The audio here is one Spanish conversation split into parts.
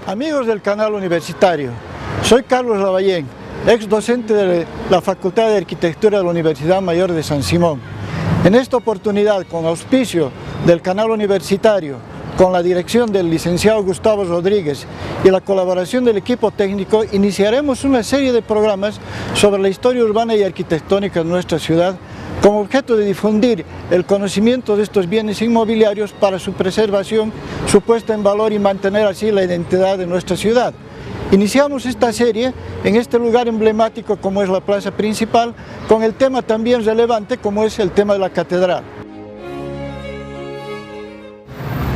Amigos del canal universitario, soy Carlos Lavallén, ex docente de la Facultad de Arquitectura de la Universidad Mayor de San Simón. En esta oportunidad, con auspicio del canal universitario, con la dirección del licenciado Gustavo Rodríguez y la colaboración del equipo técnico, iniciaremos una serie de programas sobre la historia urbana y arquitectónica de nuestra ciudad, con objeto de difundir el conocimiento de estos bienes inmobiliarios para su preservación, su puesta en valor y mantener así la identidad de nuestra ciudad. Iniciamos esta serie en este lugar emblemático como es la plaza principal, con el tema también relevante como es el tema de la catedral.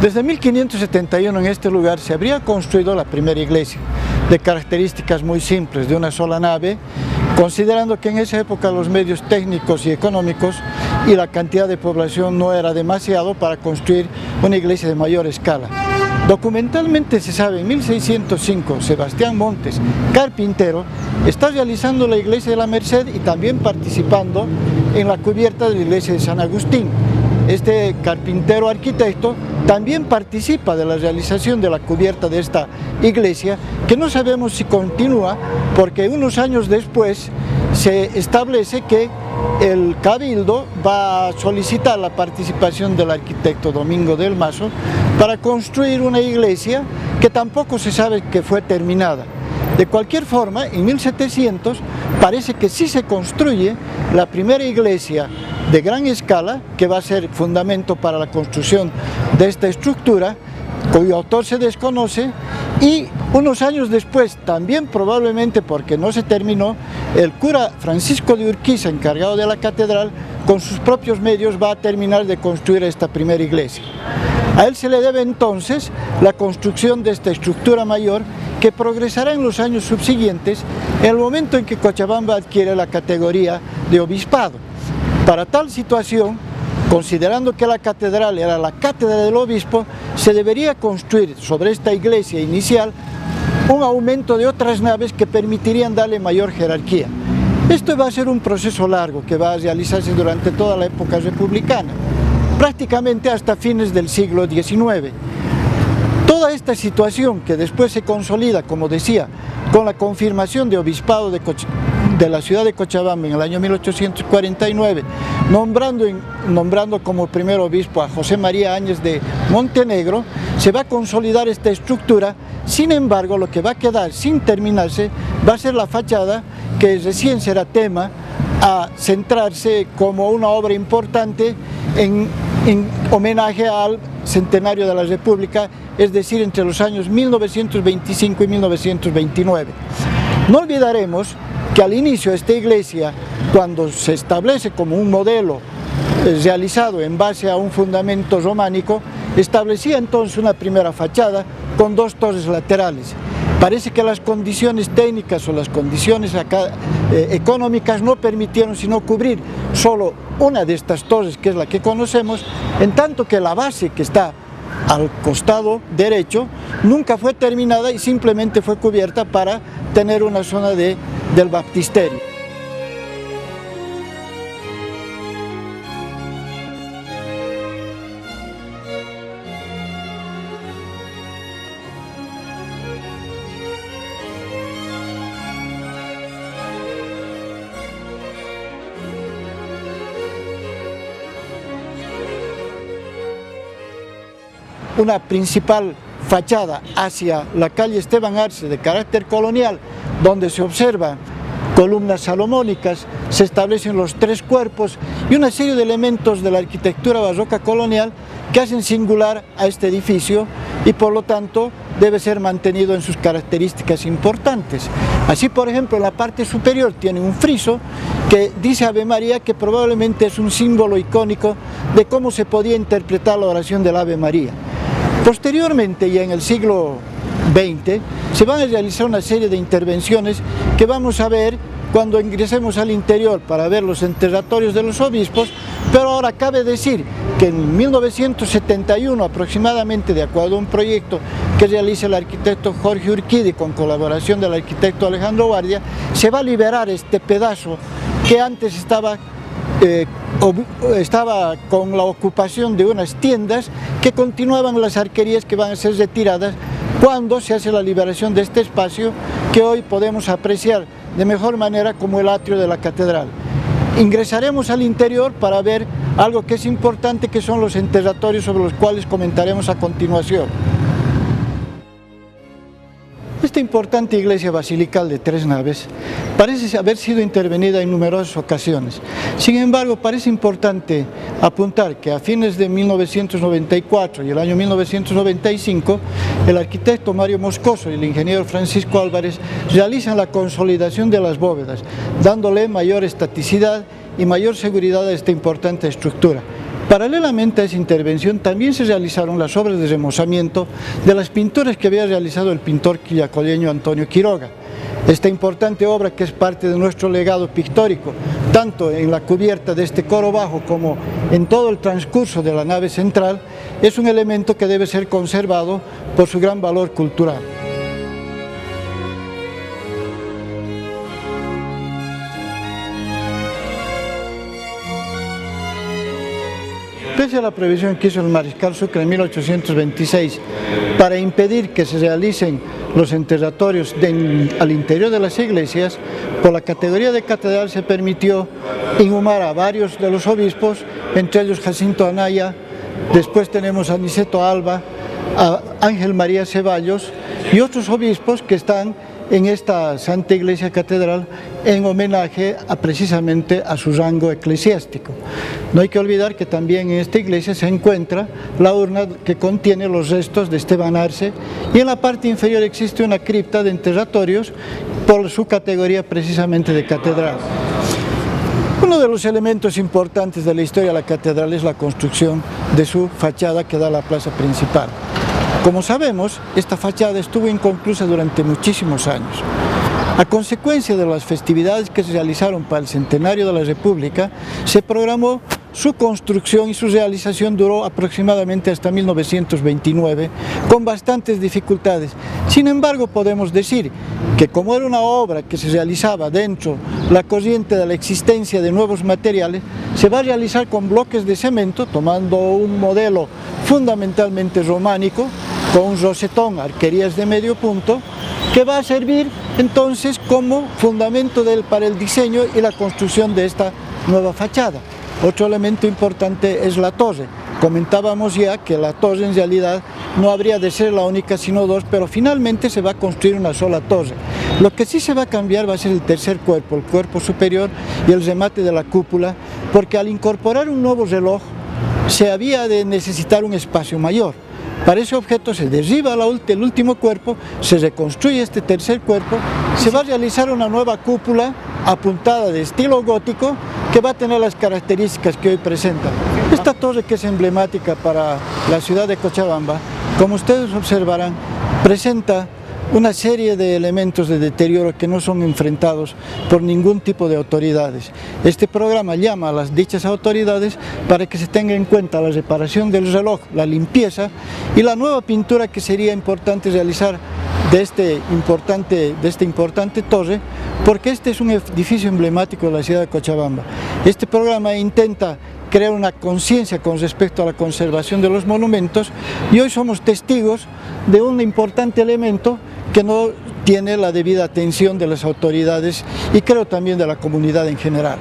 Desde 1571 en este lugar se habría construido la primera iglesia, de características muy simples, de una sola nave, considerando que en esa época los medios técnicos y económicos y la cantidad de población no era demasiado para construir una iglesia de mayor escala. Documentalmente se sabe, en 1605, Sebastián Montes, carpintero, está realizando la iglesia de la Merced y también participando en la cubierta de la iglesia de San Agustín. Este carpintero arquitecto también participa de la realización de la cubierta de esta iglesia, que no sabemos si continúa, porque unos años después se establece que el Cabildo va a solicitar la participación del arquitecto Domingo del Mazo para construir una iglesia que tampoco se sabe que fue terminada. De cualquier forma, en 1700 parece que sí se construye la primera iglesia de gran escala, que va a ser fundamento para la construcción de esta estructura, cuyo autor se desconoce, y unos años después, también probablemente porque no se terminó, el cura Francisco de Urquiza, encargado de la catedral, con sus propios medios va a terminar de construir esta primera iglesia. A él se le debe entonces la construcción de esta estructura mayor, que progresará en los años subsiguientes, en el momento en que Cochabamba adquiere la categoría de obispado. Para tal situación, considerando que la catedral era la cátedra del obispo, se debería construir sobre esta iglesia inicial un aumento de otras naves que permitirían darle mayor jerarquía. Esto va a ser un proceso largo que va a realizarse durante toda la época republicana, prácticamente hasta fines del siglo XIX. Toda esta situación, que después se consolida, como decía, con la confirmación de obispado de la ciudad de Cochabamba en el año 1849, nombrando como primer obispo a José María Áñez de Montenegro, se va a consolidar esta estructura. Sin embargo, lo que va a quedar sin terminarse va a ser la fachada, que recién será tema a centrarse como una obra importante en homenaje al centenario de la República, es decir, entre los años 1925 y 1929. No olvidaremos que al inicio de esta iglesia, cuando se establece como un modelo realizado en base a un fundamento románico, establecía entonces una primera fachada con dos torres laterales. Parece que las condiciones técnicas o las condiciones económicas no permitieron sino cubrir solo una de estas torres, que es la que conocemos, en tanto que la base, que está al costado derecho, nunca fue terminada y simplemente fue cubierta para tener una zona del baptisterio. Una principal fachada hacia la calle Esteban Arce de carácter colonial, donde se observan columnas salomónicas, se establecen los tres cuerpos y una serie de elementos de la arquitectura barroca colonial que hacen singular a este edificio y por lo tanto debe ser mantenido en sus características importantes. Así, por ejemplo, en la parte superior tiene un friso que dice Ave María, que probablemente es un símbolo icónico de cómo se podía interpretar la oración del Ave María. Posteriormente, ya en el siglo XX, se van a realizar una serie de intervenciones que vamos a ver cuando ingresemos al interior para ver los enterratorios de los obispos, pero ahora cabe decir que en 1971 aproximadamente, de acuerdo a un proyecto que realiza el arquitecto Jorge Urquidi con colaboración del arquitecto Alejandro Guardia, se va a liberar este pedazo que antes estaba con la ocupación de unas tiendas que continuaban las arquerías que van a ser retiradas cuando se hace la liberación de este espacio que hoy podemos apreciar de mejor manera como el atrio de la catedral. Ingresaremos al interior para ver algo que es importante, que son los enterratorios sobre los cuales comentaremos a continuación. Esta importante iglesia basilical de 3 naves parece haber sido intervenida en numerosas ocasiones. Sin embargo, parece importante apuntar que a fines de 1994 y el año 1995, el arquitecto Mario Moscoso y el ingeniero Francisco Álvarez realizan la consolidación de las bóvedas, dándole mayor estaticidad y mayor seguridad a esta importante estructura. Paralelamente a esa intervención también se realizaron las obras de remozamiento de las pinturas que había realizado el pintor quillacolleño Antonio Quiroga. Esta importante obra, que es parte de nuestro legado pictórico, tanto en la cubierta de este coro bajo como en todo el transcurso de la nave central, es un elemento que debe ser conservado por su gran valor cultural. Pese a la previsión que hizo el mariscal Sucre en 1826 para impedir que se realicen los enterratorios al interior de las iglesias, por la categoría de catedral se permitió inhumar a varios de los obispos, entre ellos Jacinto Anaya, después tenemos a Niceto Alba, a Ángel María Ceballos y otros obispos que están en esta Santa Iglesia Catedral en homenaje precisamente a su rango eclesiástico. No hay que olvidar que también en esta iglesia se encuentra la urna que contiene los restos de Esteban Arce, y en la parte inferior existe una cripta de enterratorios por su categoría precisamente de catedral. Uno de los elementos importantes de la historia de la catedral es la construcción de su fachada que da a la plaza principal. Como sabemos, esta fachada estuvo inconclusa durante muchísimos años. A consecuencia de las festividades que se realizaron para el centenario de la República, se programó su construcción y su realización duró aproximadamente hasta 1929, con bastantes dificultades. Sin embargo, podemos decir que como era una obra que se realizaba dentro la corriente de la existencia de nuevos materiales, se va a realizar con bloques de cemento, tomando un modelo fundamentalmente románico, con un rosetón, arquerías de medio punto, que va a servir entonces como fundamento para el diseño y la construcción de esta nueva fachada. Otro elemento importante es la torre. Comentábamos ya que la torre en realidad no habría de ser la única sino dos, pero finalmente se va a construir una sola torre. Lo que sí se va a cambiar va a ser el tercer cuerpo, el cuerpo superior y el remate de la cúpula, porque al incorporar un nuevo reloj se había de necesitar un espacio mayor. Para ese objeto se derriba el último cuerpo, se reconstruye este tercer cuerpo, se va a realizar una nueva cúpula apuntada de estilo gótico que va a tener las características que hoy presenta. Esta torre, que es emblemática para la ciudad de Cochabamba, como ustedes observarán, presenta una serie de elementos de deterioro que no son enfrentados por ningún tipo de autoridades. Este programa llama a las dichas autoridades para que se tenga en cuenta la reparación del reloj, la limpieza y la nueva pintura que sería importante realizar de esta importante torre, porque este es un edificio emblemático de la ciudad de Cochabamba. Este programa intenta crear una conciencia con respecto a la conservación de los monumentos, y hoy somos testigos de un importante elemento que no tiene la debida atención de las autoridades y creo también de la comunidad en general.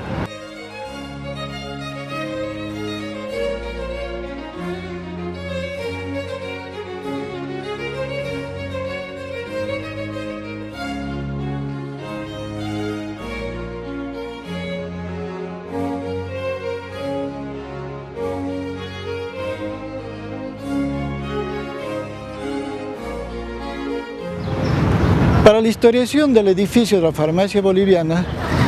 Para la historiación del edificio de la Farmacia Boliviana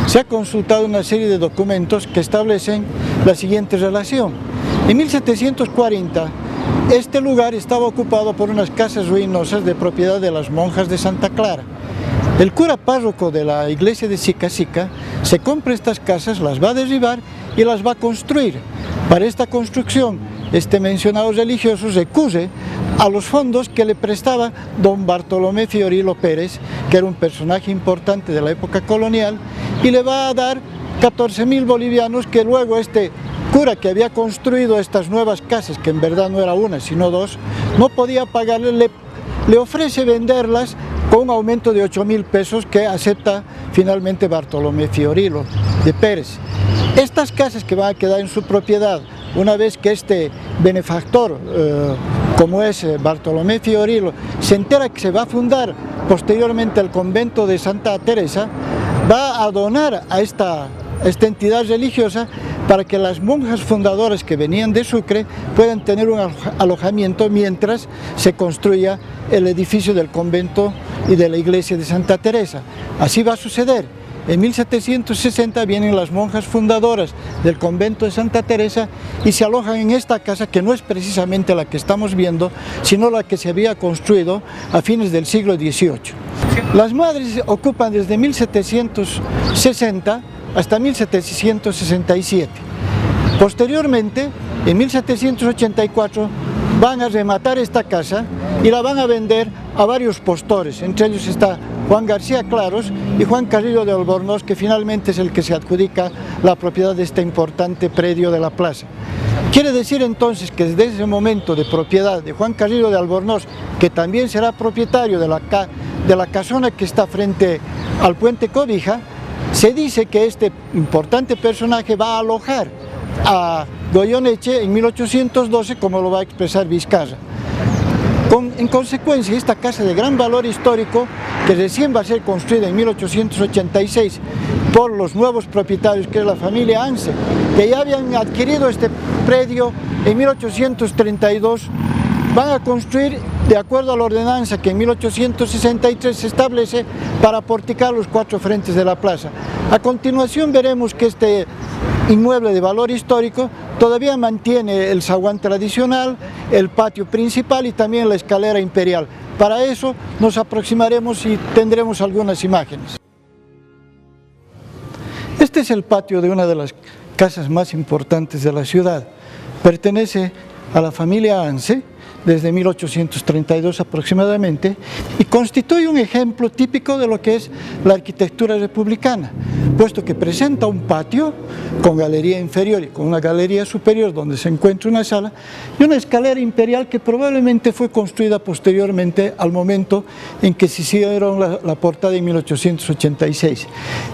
se ha consultado una serie de documentos que establecen la siguiente relación. En 1740 este lugar estaba ocupado por unas casas ruinosas de propiedad de las monjas de Santa Clara. El cura párroco de la iglesia de Sica se compra estas casas, las va a derribar y las va a construir. Para esta construcción, este mencionado religioso recurre a los fondos que le prestaba don Bartolomé Fiorilo Pérez, que era un personaje importante de la época colonial, y le va a dar 14.000 bolivianos que luego este cura que había construido estas nuevas casas, que en verdad no era una sino dos, no podía pagarle, le ofrece venderlas con un aumento de 8.000 pesos que acepta finalmente Bartolomé Fiorillo de Pérez. Estas casas que van a quedar en su propiedad, una vez que este benefactor, como es Bartolomé Fiorillo, se entera que se va a fundar posteriormente el convento de Santa Teresa, va a donar a esta entidad religiosa para que las monjas fundadoras que venían de Sucre puedan tener un alojamiento mientras se construya el edificio del convento y de la iglesia de Santa Teresa. Así va a suceder. En 1760 vienen las monjas fundadoras del convento de Santa Teresa y se alojan en esta casa, que no es precisamente la que estamos viendo, sino la que se había construido a fines del siglo XVIII. Las madres ocupan desde 1760 hasta 1767. Posteriormente, en 1784, van a rematar esta casa y la van a vender a varios postores. Entre ellos está Juan García Claros y Juan Carrillo de Albornoz, que finalmente es el que se adjudica la propiedad de este importante predio de la plaza. Quiere decir entonces que desde ese momento de propiedad de Juan Carrillo de Albornoz, que también será propietario de la casona que está frente al puente Cobija, se dice que este importante personaje va a alojar a Goyeneche en 1812, como lo va a expresar Vizcarra. En consecuencia, esta casa de gran valor histórico, que recién va a ser construida en 1886 por los nuevos propietarios, que es la familia Anse, que ya habían adquirido este predio en 1832, van a construir de acuerdo a la ordenanza que en 1863 se establece para porticar los 4 frentes de la plaza. A continuación veremos que este inmueble de valor histórico todavía mantiene el zaguán tradicional, el patio principal y también la escalera imperial. Para eso nos aproximaremos y tendremos algunas imágenes. Este es el patio de una de las casas más importantes de la ciudad. Pertenece a la familia Anse desde 1832 aproximadamente y constituye un ejemplo típico de lo que es la arquitectura republicana, puesto que presenta un patio con galería inferior y con una galería superior donde se encuentra una sala y una escalera imperial que probablemente fue construida posteriormente al momento en que se hicieron la portada en 1886.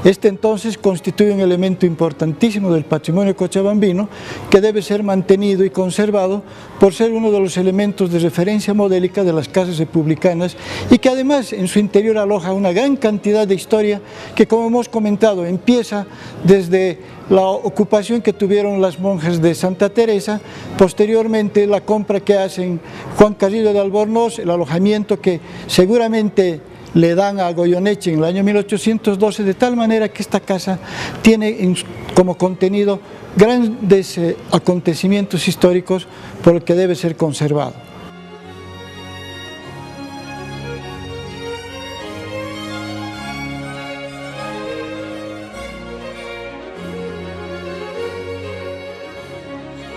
Este entonces constituye un elemento importantísimo del patrimonio cochabambino que debe ser mantenido y conservado por ser uno de los elementos de referencia modélica de las casas republicanas y que además en su interior aloja una gran cantidad de historia que, como hemos comentado, empieza desde la ocupación que tuvieron las monjas de Santa Teresa, posteriormente la compra que hacen Juan Carrillo de Albornoz, el alojamiento que seguramente le dan a Goyeneche en el año 1812, de tal manera que esta casa tiene como contenido grandes acontecimientos históricos por el que debe ser conservado.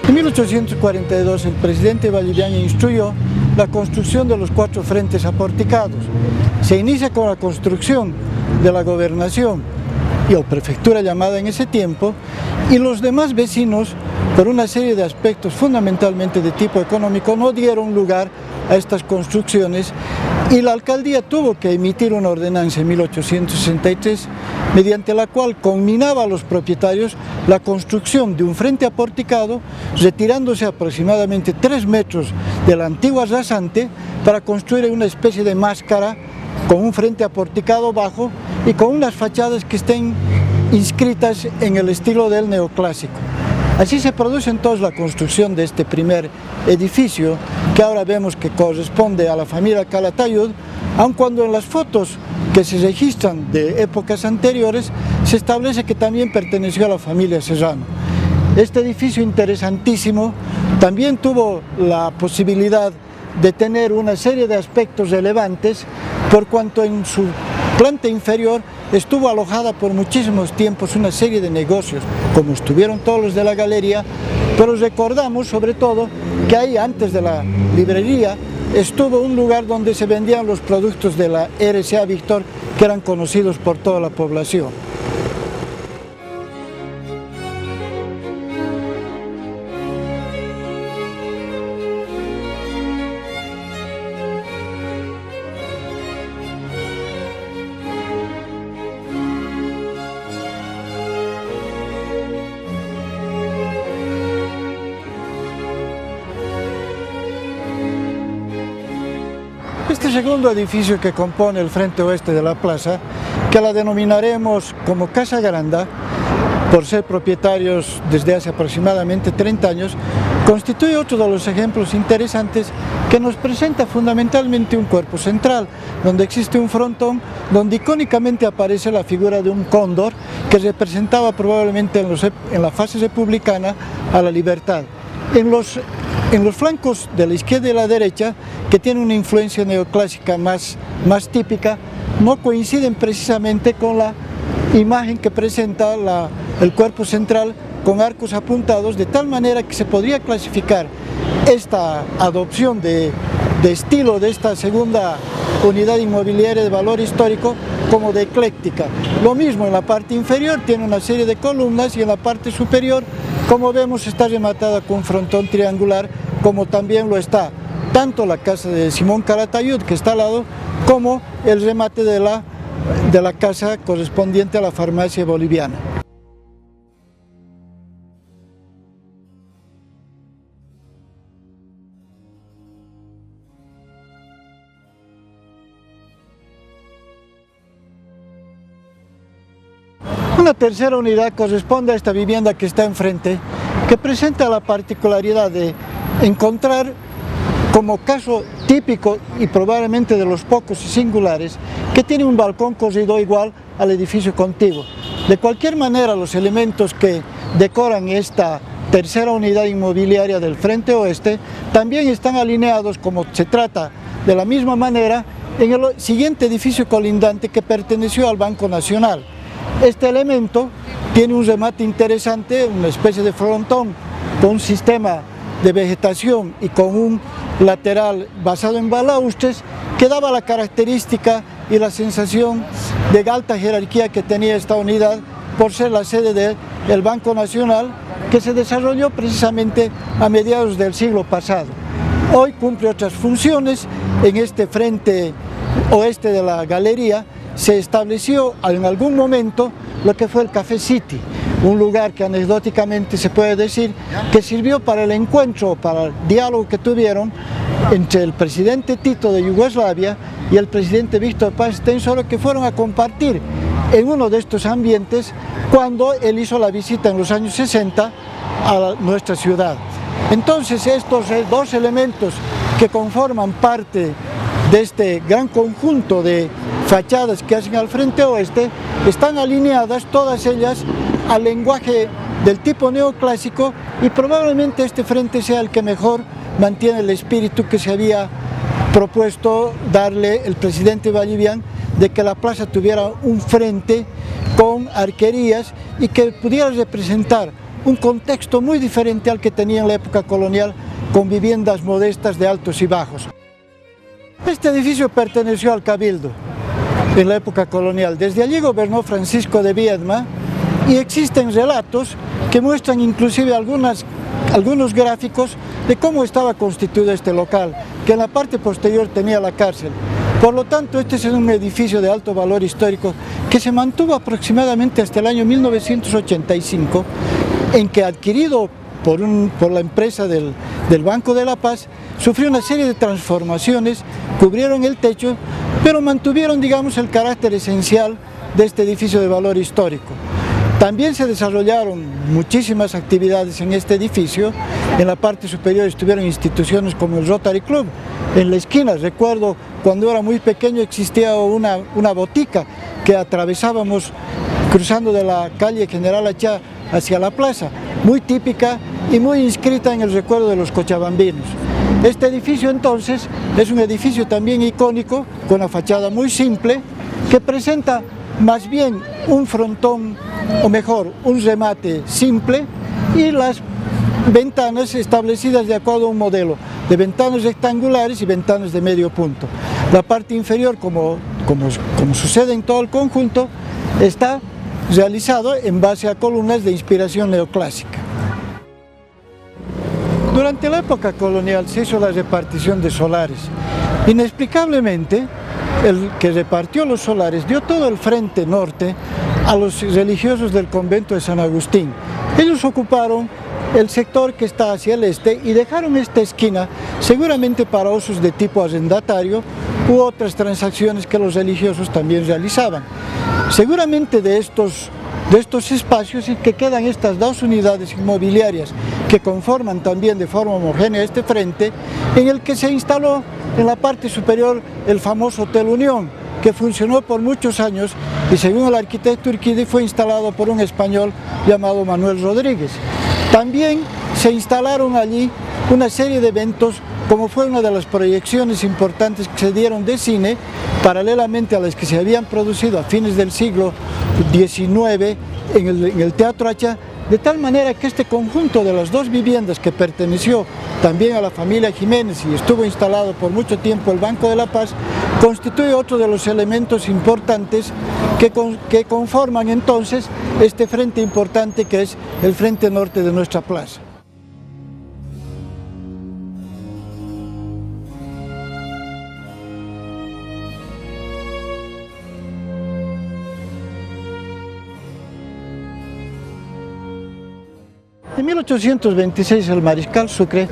En 1842 el presidente Valliviana instruyó la construcción de los 4 frentes aporticados. Se inicia con la construcción de la gobernación y o prefectura llamada en ese tiempo, y los demás vecinos, por una serie de aspectos fundamentalmente de tipo económico, no dieron lugar a estas construcciones y la alcaldía tuvo que emitir una ordenanza en 1863 mediante la cual conminaba a los propietarios la construcción de un frente aporticado retirándose aproximadamente 3 metros de la antigua rasante para construir una especie de máscara con un frente aporticado bajo y con unas fachadas que estén inscritas en el estilo del neoclásico. Así se produce entonces la construcción de este primer edificio, que ahora vemos que corresponde a la familia Calatayud, aun cuando en las fotos que se registran de épocas anteriores se establece que también perteneció a la familia Serrano. Este edificio interesantísimo también tuvo la posibilidad de tener una serie de aspectos relevantes, por cuanto en su planta inferior estuvo alojada por muchísimos tiempos una serie de negocios, como estuvieron todos los de la galería, pero recordamos sobre todo que ahí, antes de la librería, estuvo un lugar donde se vendían los productos de la RCA Victor, que eran conocidos por toda la población. segundo edificio que compone el frente oeste de la plaza, que la denominaremos como Casa Granda, por ser propietarios desde hace aproximadamente 30 años, constituye otro de los ejemplos interesantes que nos presenta fundamentalmente un cuerpo central, donde existe un frontón, donde icónicamente aparece la figura de un cóndor que representaba probablemente en la fase republicana a la libertad. En los flancos de la izquierda y la derecha, que tienen una influencia neoclásica más típica, no coinciden precisamente con la imagen que presenta el cuerpo central con arcos apuntados, de tal manera que se podría clasificar esta adopción de estilo de esta segunda unidad inmobiliaria de valor histórico como de ecléctica. Lo mismo en la parte inferior, tiene una serie de columnas, y en la parte superior, como vemos, está rematada con un frontón triangular, como también lo está tanto la casa de Simón Calatayud, que está al lado, como el remate de la casa correspondiente a la farmacia boliviana. Una tercera unidad corresponde a esta vivienda que está enfrente, que presenta la particularidad de encontrar, como caso típico y probablemente de los pocos y singulares, que tiene un balcón corrido igual al edificio contiguo. De cualquier manera, los elementos que decoran esta tercera unidad inmobiliaria del frente oeste también están alineados, como se trata de la misma manera, en el siguiente edificio colindante que perteneció al Banco Nacional. Este elemento tiene un remate interesante, una especie de frontón con un sistema de vegetación y con un lateral basado en balaustres, que daba la característica y la sensación de alta jerarquía que tenía esta unidad por ser la sede del Banco Nacional, que se desarrolló precisamente a mediados del siglo pasado. Hoy cumple otras funciones. En este frente oeste de la galería se estableció en algún momento lo que fue el Café City, un lugar que anecdóticamente se puede decir que sirvió para el encuentro, para el diálogo que tuvieron entre el presidente Tito de Yugoslavia y el presidente Víctor Paz-Stensoro, que fueron a compartir en uno de estos ambientes cuando él hizo la visita en los años 60 a nuestra ciudad. Entonces, estos dos elementos que conforman parte de este gran conjunto de fachadas que hacen al frente oeste están alineadas todas ellas al lenguaje del tipo neoclásico, y probablemente este frente sea el que mejor mantiene el espíritu que se había propuesto darle el presidente Ballivián, de que la plaza tuviera un frente con arquerías y que pudiera representar un contexto muy diferente al que tenía en la época colonial, con viviendas modestas de altos y bajos. Este edificio perteneció al Cabildo en la época colonial. Desde allí gobernó Francisco de Viedma, y existen relatos que muestran inclusive algunos gráficos de cómo estaba constituido este local, que en la parte posterior tenía la cárcel. Por lo tanto, este es un edificio de alto valor histórico que se mantuvo aproximadamente hasta el año 1985, en que, adquirido por la empresa del Banco de la Paz, sufrió una serie de transformaciones, cubrieron el techo, pero mantuvieron, digamos, el carácter esencial de este edificio de valor histórico. También se desarrollaron muchísimas actividades en este edificio. En la parte superior estuvieron instituciones como el Rotary Club. En la esquina, recuerdo cuando era muy pequeño, existía una botica que atravesábamos cruzando de la calle General Achá hacia la plaza, muy típica y muy inscrita en el recuerdo de los cochabambinos. Este edificio entonces es un edificio también icónico, con una fachada muy simple, que presenta más bien un frontón, o mejor, un remate simple, y las ventanas establecidas de acuerdo a un modelo de ventanas rectangulares y ventanas de medio punto. La parte inferior, como sucede en todo el conjunto, está realizado en base a columnas de inspiración neoclásica. Durante la época colonial se hizo la repartición de solares. Inexplicablemente, el que repartió los solares dio todo el frente norte a los religiosos del convento de San Agustín, Ellos ocuparon el sector que está hacia el este y dejaron esta esquina seguramente para usos de tipo arrendatario u otras transacciones que los religiosos también realizaban. Seguramente de estos espacios y que quedan estas dos unidades inmobiliarias que conforman también de forma homogénea este frente, en el que se instaló en la parte superior el famoso Hotel Unión, que funcionó por muchos años y según el arquitecto Urquidi fue instalado por un español llamado Manuel Rodríguez. También se instalaron allí una serie de eventos, como fue una de las proyecciones importantes que se dieron de cine, paralelamente a las que se habían producido a fines del siglo XIX en el Teatro Achá, de tal manera que este conjunto de las dos viviendas que perteneció también a la familia Jiménez y estuvo instalado por mucho tiempo el Banco de la Paz, constituye otro de los elementos importantes que conforman entonces este frente importante que es el frente norte de nuestra plaza. En 1826 el mariscal Sucre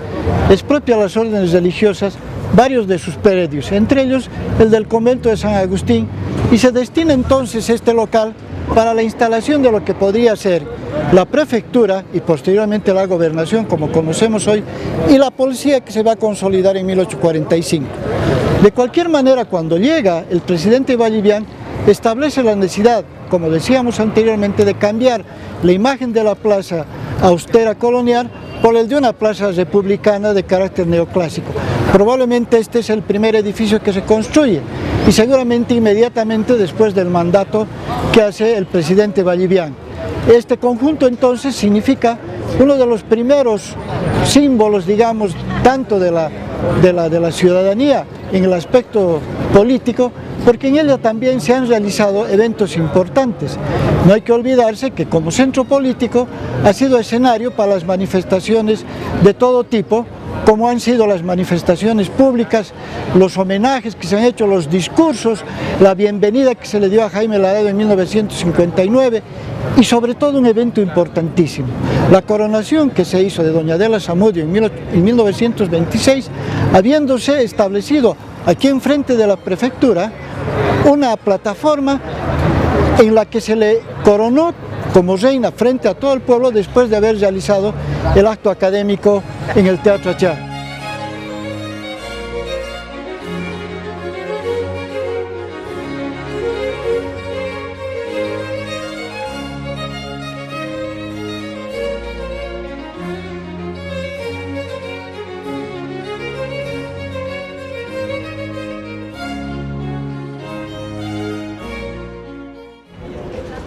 expropia a las órdenes religiosas varios de sus predios, entre ellos el del convento de San Agustín, y se destina entonces este local para la instalación de lo que podría ser la prefectura y posteriormente la gobernación, como conocemos hoy, y la policía que se va a consolidar en 1845. De cualquier manera, cuando llega el presidente Vallivian, establece la necesidad, como decíamos anteriormente, de cambiar la imagen de la plaza austera colonial por el de una plaza republicana de carácter neoclásico. Probablemente este es el primer edificio que se construye y seguramente inmediatamente después del mandato que hace el presidente Vallivian. Este conjunto entonces significa uno de los primeros símbolos, digamos, tanto de la ciudadanía en el aspecto político, porque en ella también se han realizado eventos importantes. No hay que olvidarse que como centro político ha sido escenario para las manifestaciones de todo tipo, como han sido las manifestaciones públicas, los homenajes que se han hecho, los discursos, la bienvenida que se le dio a Jaime Laredo en 1959 y sobre todo un evento importantísimo, la coronación que se hizo de doña Adela Zamudio en 1926, habiéndose establecido aquí enfrente de la prefectura una plataforma en la que se le coronó como reina frente a todo el pueblo después de haber realizado el acto académico en el Teatro Achá.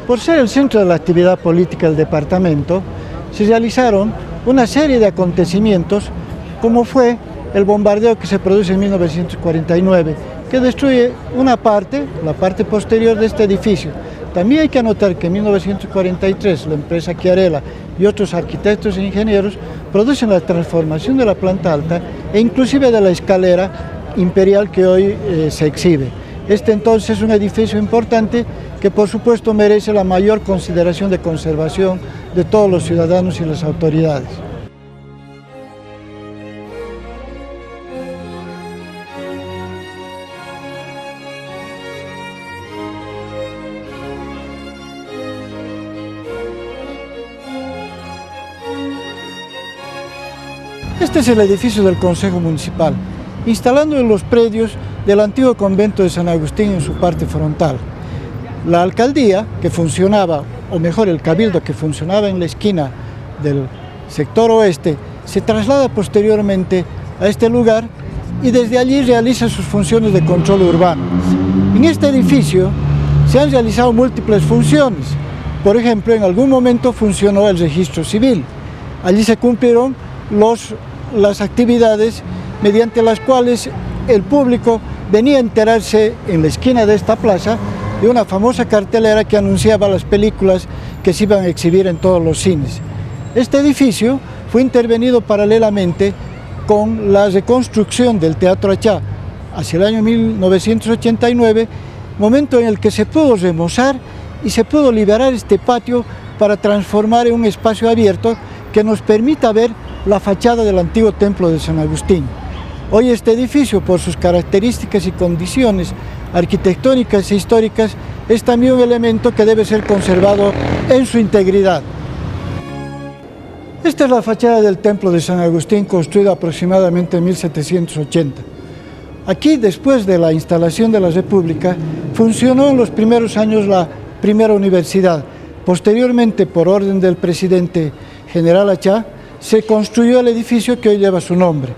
Por ser el centro de la actividad política del departamento, se realizaron una serie de acontecimientos, como fue el bombardeo que se produce en 1949, que destruye una parte, la parte posterior de este edificio. También hay que anotar que en 1943 la empresa Chiarella y otros arquitectos e ingenieros producen la transformación de la planta alta e inclusive de la escalera imperial que hoy se exhibe. Este entonces es un edificio importante que por supuesto merece la mayor consideración de conservación de todos los ciudadanos y las autoridades. Este es el edificio del Consejo Municipal, instalando en los predios del antiguo convento de San Agustín en su parte frontal. La alcaldía, que funcionaba, o mejor el cabildo que funcionaba en la esquina del sector oeste, se traslada posteriormente a este lugar y desde allí realiza sus funciones de control urbano. En este edificio se han realizado múltiples funciones. Por ejemplo, en algún momento funcionó el registro civil. Allí se cumplieron las actividades mediante las cuales el público venía a enterarse en la esquina de esta plaza de una famosa cartelera que anunciaba las películas que se iban a exhibir en todos los cines. Este edificio fue intervenido paralelamente con la reconstrucción del Teatro Achá hacia el año 1989, momento en el que se pudo remozar y se pudo liberar este patio para transformar en un espacio abierto que nos permita ver la fachada del antiguo templo de San Agustín. Hoy este edificio, por sus características y condiciones arquitectónicas e históricas, es también un elemento que debe ser conservado en su integridad. Esta es la fachada del templo de San Agustín, construida aproximadamente en 1780. Aquí, después de la instalación de la República, funcionó en los primeros años la primera universidad. Posteriormente, por orden del presidente General Achá, se construyó el edificio que hoy lleva su nombre.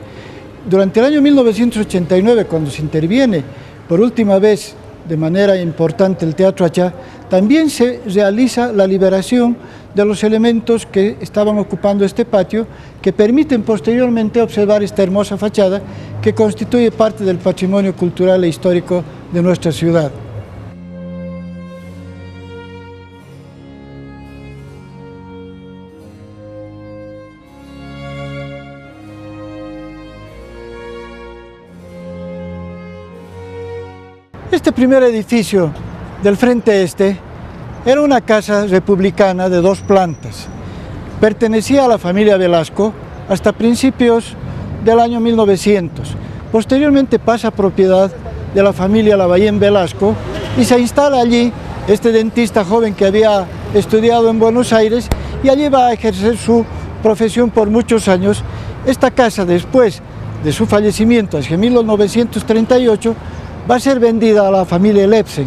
Durante el año 1989, cuando se interviene por última vez de manera importante el Teatro Achá, también se realiza la liberación de los elementos que estaban ocupando este patio, que permiten posteriormente observar esta hermosa fachada que constituye parte del patrimonio cultural e histórico de nuestra ciudad. Este primer edificio del frente este era una casa republicana de 2 plantas. Pertenecía a la familia Velasco hasta principios del año 1900. Posteriormente pasa a propiedad de la familia Lavallén Velasco y se instala allí este dentista joven que había estudiado en Buenos Aires y allí va a ejercer su profesión por muchos años. Esta casa, después de su fallecimiento, hacia 1938, va a ser vendida a la familia Lepsen,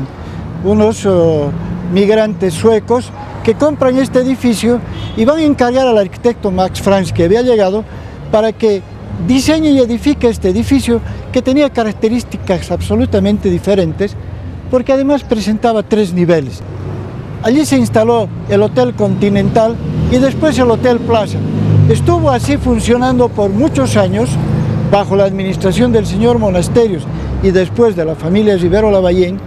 unos migrantes suecos que compran este edificio y van a encargar al arquitecto Max Franz, que había llegado, para que diseñe y edifique este edificio que tenía características absolutamente diferentes, porque además presentaba 3 niveles. Allí se instaló el Hotel Continental y después el Hotel Plaza. Estuvo así funcionando por muchos años, bajo la administración del señor Monasterios y después de la familia Rivero Lavallén,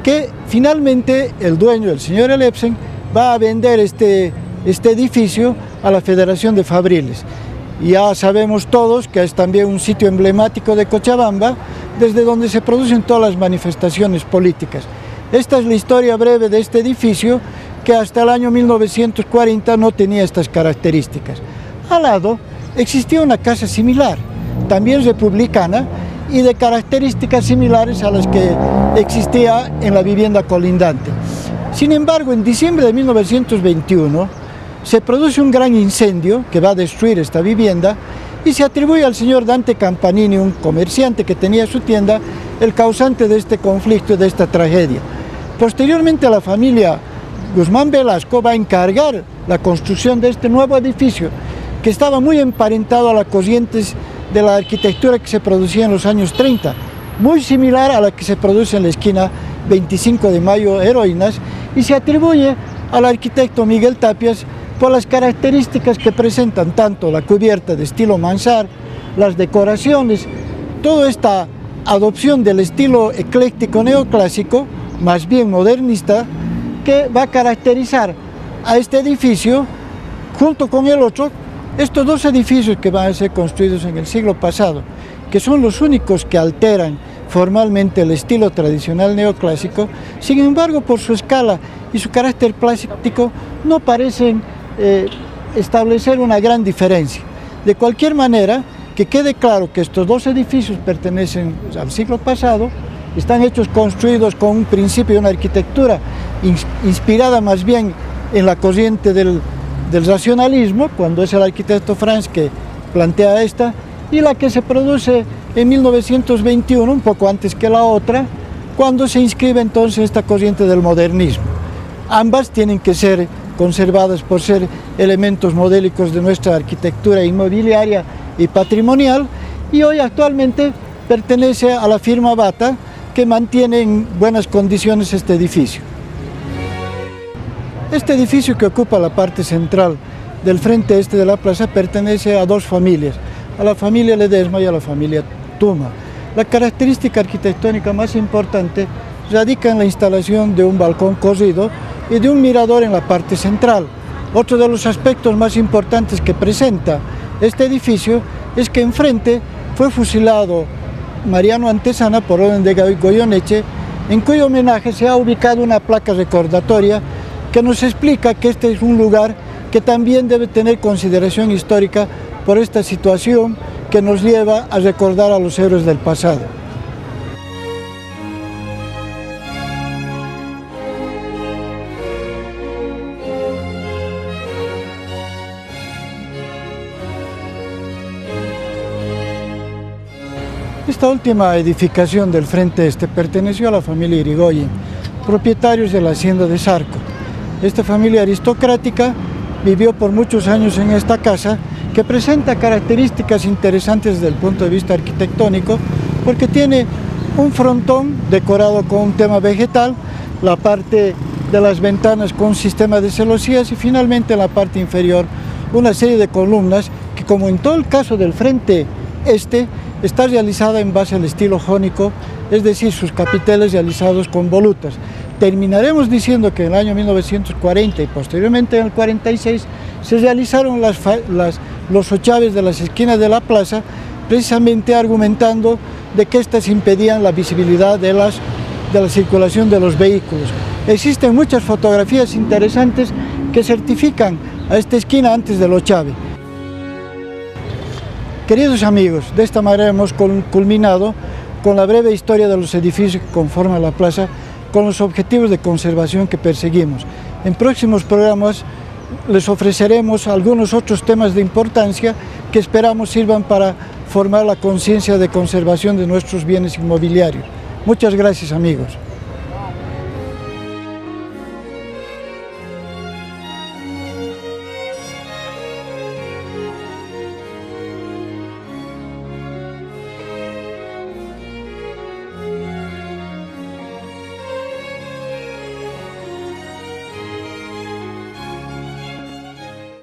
que finalmente el dueño, el señor Lepsen, va a vender este edificio a la Federación de Fabriles. Ya sabemos todos que es también un sitio emblemático de Cochabamba, desde donde se producen todas las manifestaciones políticas. Esta es la historia breve de este edificio, que hasta el año 1940 no tenía estas características. Al lado existía una casa similar, también republicana y de características similares a las que existía en la vivienda colindante. Sin embargo, en diciembre de 1921 se produce un gran incendio que va a destruir esta vivienda y se atribuye al señor Dante Campanini, un comerciante que tenía su tienda, el causante de este conflicto y de esta tragedia. Posteriormente, la familia Guzmán Velasco va a encargar la construcción de este nuevo edificio, que estaba muy emparentado a las corrientes de la arquitectura que se producía en los años 30, muy similar a la que se produce en la esquina 25 de Mayo Heroínas, y se atribuye al arquitecto Miguel Tapias por las características que presentan tanto la cubierta de estilo mansard, las decoraciones, toda esta adopción del estilo ecléctico neoclásico, más bien modernista, que va a caracterizar a este edificio junto con el otro. Estos 2 edificios que van a ser construidos en el siglo pasado, que son los únicos que alteran formalmente el estilo tradicional neoclásico, sin embargo, por su escala y su carácter plástico, no parecen establecer una gran diferencia. De cualquier manera, que quede claro que estos 2 edificios pertenecen al siglo pasado, están construidos con un principio y una arquitectura inspirada más bien en la corriente del racionalismo, cuando es el arquitecto Franz que plantea esta, y la que se produce en 1921, un poco antes que la otra, cuando se inscribe entonces esta corriente del modernismo. Ambas tienen que ser conservadas por ser elementos modélicos de nuestra arquitectura inmobiliaria y patrimonial, y hoy actualmente pertenece a la firma Bata, que mantiene en buenas condiciones este edificio. Este edificio, que ocupa la parte central del frente este de la plaza, pertenece a 2 familias, a la familia Ledesma y a la familia Tuma. La característica arquitectónica más importante radica en la instalación de un balcón corrido y de un mirador en la parte central. Otro de los aspectos más importantes que presenta este edificio es que enfrente fue fusilado Mariano Antesana por orden de Goyeneche, en cuyo homenaje se ha ubicado una placa recordatoria que nos explica que este es un lugar que también debe tener consideración histórica por esta situación que nos lleva a recordar a los héroes del pasado. Esta última edificación del Frente Este perteneció a la familia Irigoyen, propietarios de la hacienda de Zarco. Esta familia aristocrática vivió por muchos años en esta casa, que presenta características interesantes desde el punto de vista arquitectónico, porque tiene un frontón decorado con un tema vegetal, la parte de las ventanas con un sistema de celosías y finalmente en la parte inferior una serie de columnas que, como en todo el caso del Frente Este, está realizada en base al estilo jónico, es decir, sus capiteles realizados con volutas. Terminaremos diciendo que en el año 1940 y posteriormente en el 46 se realizaron los ochaves de las esquinas de la plaza, precisamente argumentando de que éstas impedían la visibilidad de la circulación de los vehículos. Existen muchas fotografías interesantes que certifican a esta esquina antes del ochave. Queridos amigos, de esta manera hemos culminado con la breve historia de los edificios que conforman la plaza, con los objetivos de conservación que perseguimos. En próximos programas les ofreceremos algunos otros temas de importancia que esperamos sirvan para formar la conciencia de conservación de nuestros bienes inmobiliarios. Muchas gracias, amigos.